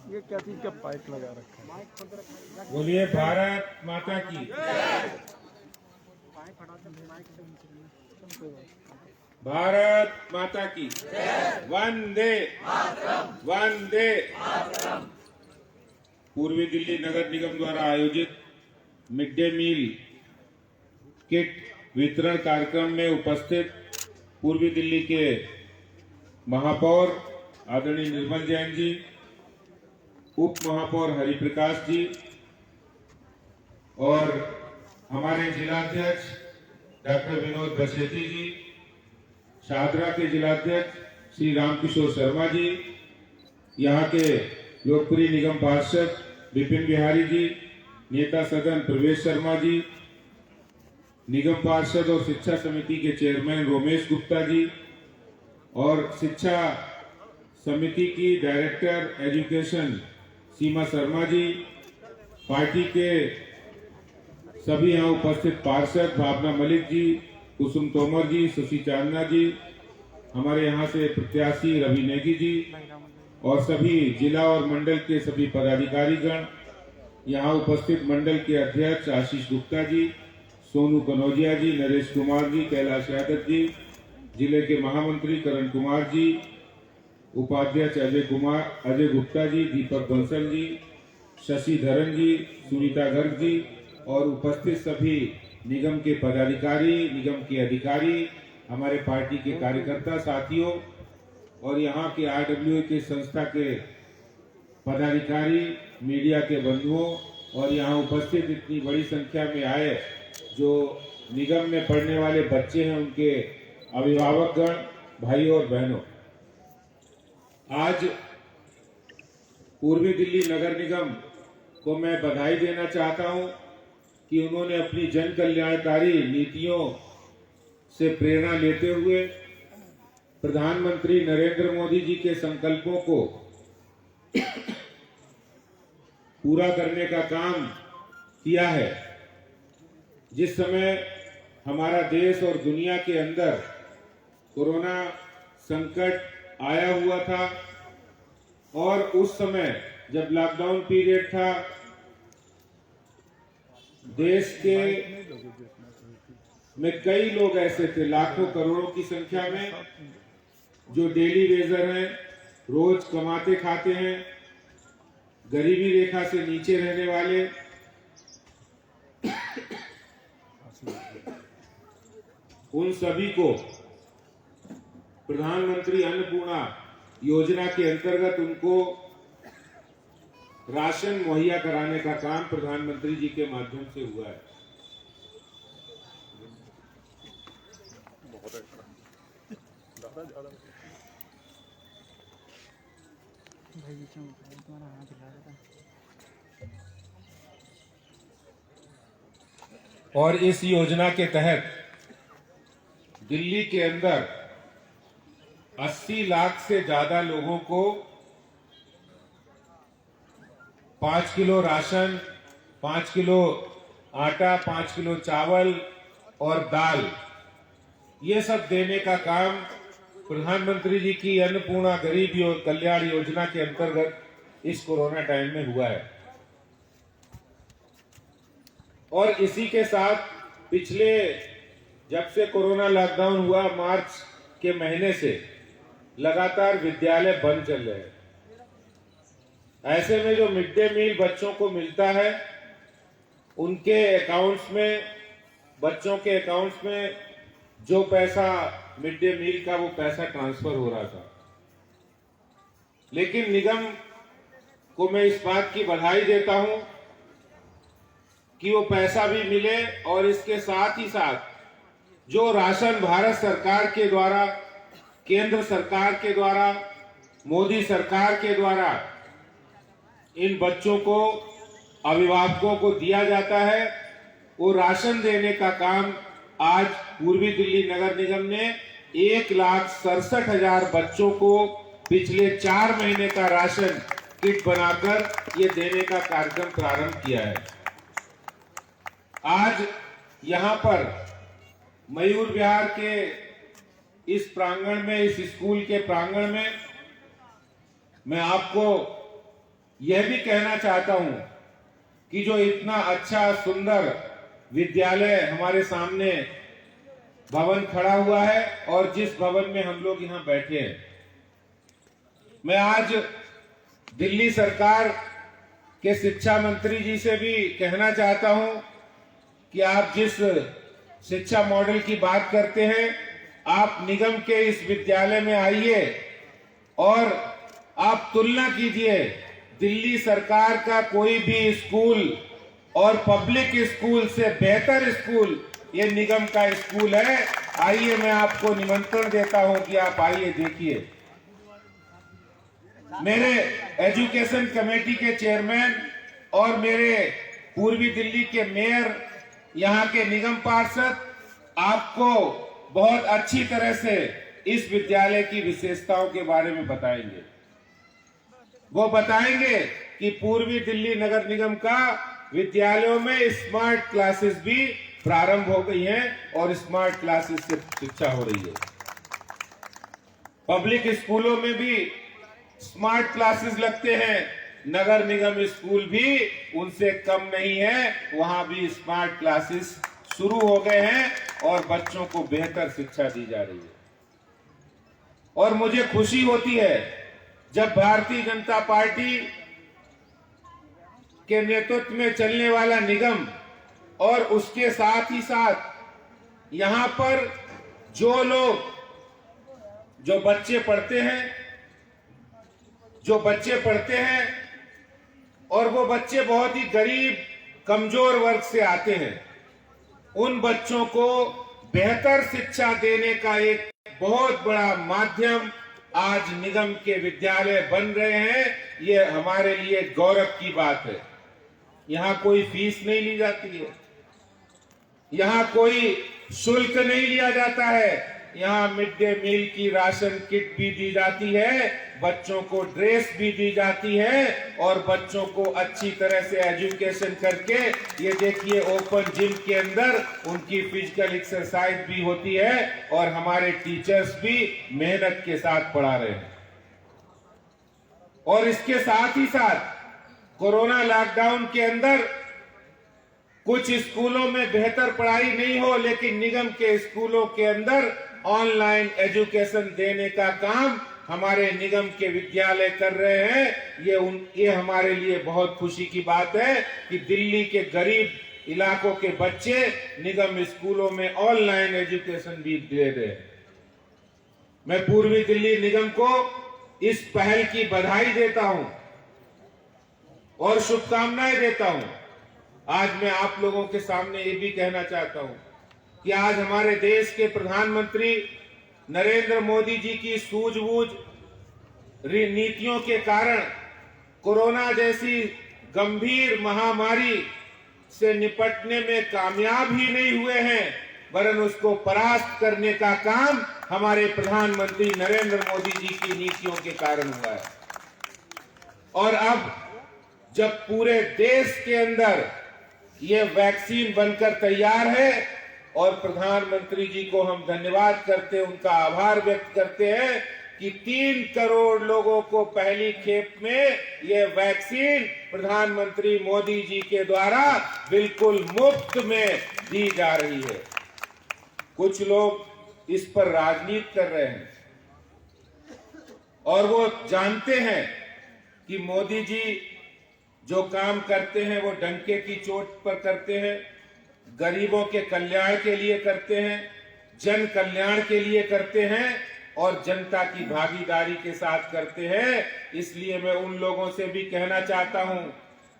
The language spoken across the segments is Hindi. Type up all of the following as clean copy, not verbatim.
ये क्या चीज का पाइप लगा रखा है? बोलिए भारत माता की। भारत माता की। वंदे वंदे। पूर्वी दिल्ली नगर निगम द्वारा आयोजित मिड डे मील किट वितरण कार्यक्रम में उपस्थित पूर्वी दिल्ली के महापौर आदरणीय निर्मल जैन जी, उप महापौर हरिप्रकाश जी और हमारे जिलाध्यक्ष डॉक्टर विनोद बसेती जी, शाहदरा के जिलाध्यक्ष श्री रामकिशोर शर्मा जी, यहाँ के लोकप्रिय निगम पार्षद विपिन बिहारी जी, नेता सदन प्रवेश शर्मा जी, निगम पार्षद और शिक्षा समिति के चेयरमैन रोमेश गुप्ता जी और शिक्षा समिति की डायरेक्टर एजुकेशन सीमा शर्मा जी, पार्टी के सभी यहाँ उपस्थित पार्षद भावना मलिक जी, कुसुम तोमर जी, शशि चांदना जी, हमारे यहाँ से प्रत्याशी रवि नेगी जी और सभी जिला और मंडल के सभी पदाधिकारीगण, यहाँ उपस्थित मंडल के अध्यक्ष आशीष गुप्ता जी, सोनू कनौजिया जी, नरेश कुमार जी, कैलाश यादव जी, जिले के महामंत्री करण कुमार जी, उपाध्यक्ष अजय गुप्ता जी, दीपक बंसल जी, शशि धरन जी, सुनीता गर्ग जी और उपस्थित सभी निगम के पदाधिकारी, निगम के अधिकारी, हमारे पार्टी के कार्यकर्ता साथियों और यहाँ के RWA के संस्था के पदाधिकारी, मीडिया के बंधुओं और यहाँ उपस्थित इतनी बड़ी संख्या में आए जो निगम में पढ़ने वाले बच्चे हैं, उनके अभिभावकगण, भाई और बहनों, आज पूर्वी दिल्ली नगर निगम को मैं बधाई देना चाहता हूं कि उन्होंने अपनी जन कल्याणकारी नीतियों से प्रेरणा लेते हुए प्रधानमंत्री नरेंद्र मोदी जी के संकल्पों को पूरा करने का काम किया है। जिस समय हमारा देश और दुनिया के अंदर कोरोना संकट आया हुआ था और उस समय जब लॉकडाउन पीरियड था, देश के में कई लोग ऐसे थे, लाखों करोड़ों की संख्या में, जो डेली वेजर हैं, रोज कमाते खाते हैं, गरीबी रेखा से नीचे रहने वाले, उन सभी को प्रधानमंत्री अन्नपूर्णा योजना के अंतर्गत उनको राशन मुहैया कराने का काम प्रधानमंत्री जी के माध्यम से हुआ है। और इस योजना के तहत दिल्ली के अंदर 80 लाख से ज्यादा लोगों को 5 किलो राशन, 5 किलो आटा, 5 किलो चावल और दाल, ये सब देने का काम प्रधानमंत्री जी की अन्नपूर्णा गरीब कल्याण योजना के अंतर्गत इस कोरोना टाइम में हुआ है। और इसी के साथ पिछले जब से कोरोना लॉकडाउन हुआ मार्च के महीने से लगातार विद्यालय बंद चल रहे हैं। ऐसे में जो मिड डे मील बच्चों को मिलता है, उनके अकाउंट्स में, बच्चों के अकाउंट्स में जो पैसा मिड डे मील का, वो पैसा ट्रांसफर हो रहा था। लेकिन निगम को मैं इस बात की बधाई देता हूं कि वो पैसा भी मिले और इसके साथ ही साथ जो राशन भारत सरकार के द्वारा, केंद्र सरकार के द्वारा, मोदी सरकार के द्वारा इन बच्चों को, अभिभावकों को दिया जाता है, वो राशन देने का काम आज पूर्वी दिल्ली नगर निगम ने 1,67,000 बच्चों को पिछले 4 महीने का राशन किट बनाकर ये देने का कार्यक्रम प्रारंभ किया है। आज यहाँ पर मयूर विहार के इस प्रांगण में, इस स्कूल के प्रांगण में मैं आपको यह भी कहना चाहता हूं कि जो इतना अच्छा सुंदर विद्यालय हमारे सामने भवन खड़ा हुआ है और जिस भवन में हम लोग यहाँ बैठे हैं, मैं आज दिल्ली सरकार के शिक्षा मंत्री जी से भी कहना चाहता हूं कि आप जिस शिक्षा मॉडल की बात करते हैं, आप निगम के इस विद्यालय में आइए और आप तुलना कीजिए दिल्ली सरकार का कोई भी स्कूल और पब्लिक स्कूल से बेहतर स्कूल ये निगम का स्कूल है। आइए, मैं आपको निमंत्रण देता हूं कि आप आइए देखिए। मेरे एजुकेशन कमेटी के चेयरमैन और मेरे पूर्वी दिल्ली के मेयर, यहाँ के निगम पार्षद आपको बहुत अच्छी तरह से इस विद्यालय की विशेषताओं के बारे में बताएंगे। वो बताएंगे कि पूर्वी दिल्ली नगर निगम का विद्यालयों में स्मार्ट क्लासेस भी प्रारंभ हो गई हैं और स्मार्ट क्लासेस से शिक्षा हो रही है। पब्लिक स्कूलों में भी स्मार्ट क्लासेस लगते हैं, नगर निगम स्कूल भी उनसे कम नहीं है, वहां भी स्मार्ट क्लासेस शुरू हो गए हैं और बच्चों को बेहतर शिक्षा दी जा रही है। और मुझे खुशी होती है जब भारतीय जनता पार्टी के नेतृत्व में चलने वाला निगम और उसके साथ ही साथ यहां पर जो बच्चे पढ़ते हैं और वो बच्चे बहुत ही गरीब कमजोर वर्ग से आते हैं, उन बच्चों को बेहतर शिक्षा देने का एक बहुत बड़ा माध्यम आज निगम के विद्यालय बन रहे हैं। ये हमारे लिए गौरव की बात है। यहाँ कोई फीस नहीं ली जाती है, यहाँ कोई शुल्क नहीं लिया जाता है, यहाँ मिड डे मील की राशन किट भी दी जाती है, बच्चों को ड्रेस भी दी जाती है और बच्चों को अच्छी तरह से एजुकेशन करके ये देखिए ओपन जिम के अंदर उनकी फिजिकल एक्सरसाइज भी होती है और हमारे टीचर्स भी मेहनत के साथ पढ़ा रहे हैं। और इसके साथ ही साथ कोरोना लॉकडाउन के अंदर कुछ स्कूलों में बेहतर पढ़ाई नहीं हो, लेकिन निगम के स्कूलों के अंदर ऑनलाइन एजुकेशन देने का काम हमारे निगम के विद्यालय कर रहे हैं। ये हमारे लिए बहुत खुशी की बात है कि दिल्ली के गरीब इलाकों के बच्चे निगम स्कूलों में ऑनलाइन एजुकेशन भी दे रहे हैं। मैं पूर्वी दिल्ली निगम को इस पहल की बधाई देता हूं और शुभकामनाएं देता हूं। आज मैं आप लोगों के सामने ये भी कहना चाहता हूं कि आज हमारे देश के प्रधानमंत्री नरेंद्र मोदी जी की सूझबूझ नीतियों के कारण कोरोना जैसी गंभीर महामारी से निपटने में कामयाब ही नहीं हुए हैं, वरन उसको परास्त करने का काम हमारे प्रधानमंत्री नरेंद्र मोदी जी की नीतियों के कारण हुआ है। और अब जब पूरे देश के अंदर ये वैक्सीन बनकर तैयार है और प्रधानमंत्री जी को हम धन्यवाद करते हैं, उनका आभार व्यक्त करते हैं कि 3 करोड़ लोगों को पहली खेप में ये वैक्सीन प्रधानमंत्री मोदी जी के द्वारा बिल्कुल मुफ्त में दी जा रही है। कुछ लोग इस पर राजनीति कर रहे हैं और वो जानते हैं कि मोदी जी जो काम करते हैं वो डंके की चोट पर करते हैं, गरीबों के कल्याण के लिए करते हैं, जन कल्याण के लिए करते हैं और जनता की भागीदारी के साथ करते हैं। इसलिए मैं उन लोगों से भी कहना चाहता हूं,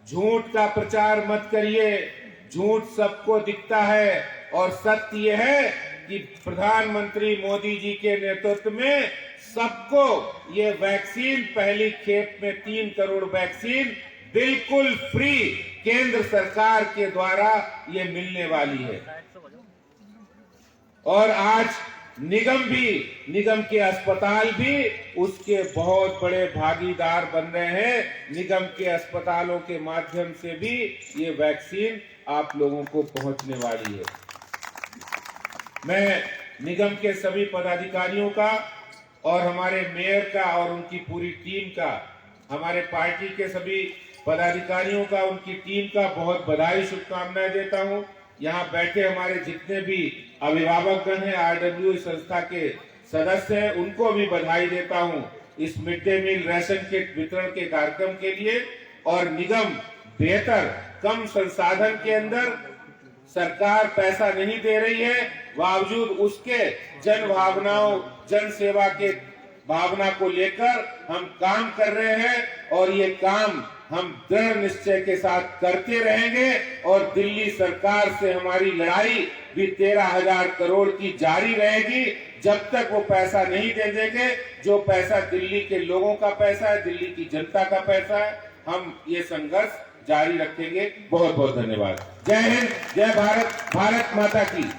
झूठ का प्रचार मत करिए। झूठ सबको दिखता है और सत्य यह है कि प्रधानमंत्री मोदी जी के नेतृत्व में सबको ये वैक्सीन पहली खेप में 3 करोड़ वैक्सीन बिल्कुल फ्री केंद्र सरकार के द्वारा ये मिलने वाली है। और आज निगम के अस्पताल भी उसके बहुत बड़े भागीदार बन रहे हैं। निगम के अस्पतालों के माध्यम से भी ये वैक्सीन आप लोगों को पहुंचने वाली है। मैं निगम के सभी पदाधिकारियों का और हमारे मेयर का और उनकी पूरी टीम का हमारे पार्टी के सभी पदाधिकारियों का, उनकी टीम का बहुत बधाई, शुभकामनाएं देता हूं। यहाँ बैठे हमारे जितने भी अभिभावकगण हैं, RWA संस्था के सदस्य हैं, उनको भी बधाई देता हूं इस मिड डे मील राशन के वितरण के कार्यक्रम के लिए। और निगम बेहतर कम संसाधन के अंदर सरकार पैसा नहीं दे रही है, बावजूद उसके जन भावनाओं, जन सेवा के भावना को लेकर हम काम कर रहे हैं और ये काम हम दृढ़ निश्चय के साथ करते रहेंगे। और दिल्ली सरकार से हमारी लड़ाई भी 13,000 करोड़ की जारी रहेगी जब तक वो पैसा नहीं दे देंगे। जो पैसा दिल्ली के लोगों का पैसा है, दिल्ली की जनता का पैसा है, हम ये संघर्ष जारी रखेंगे। बहुत बहुत धन्यवाद। जय हिंद, जय भारत, भारत माता की।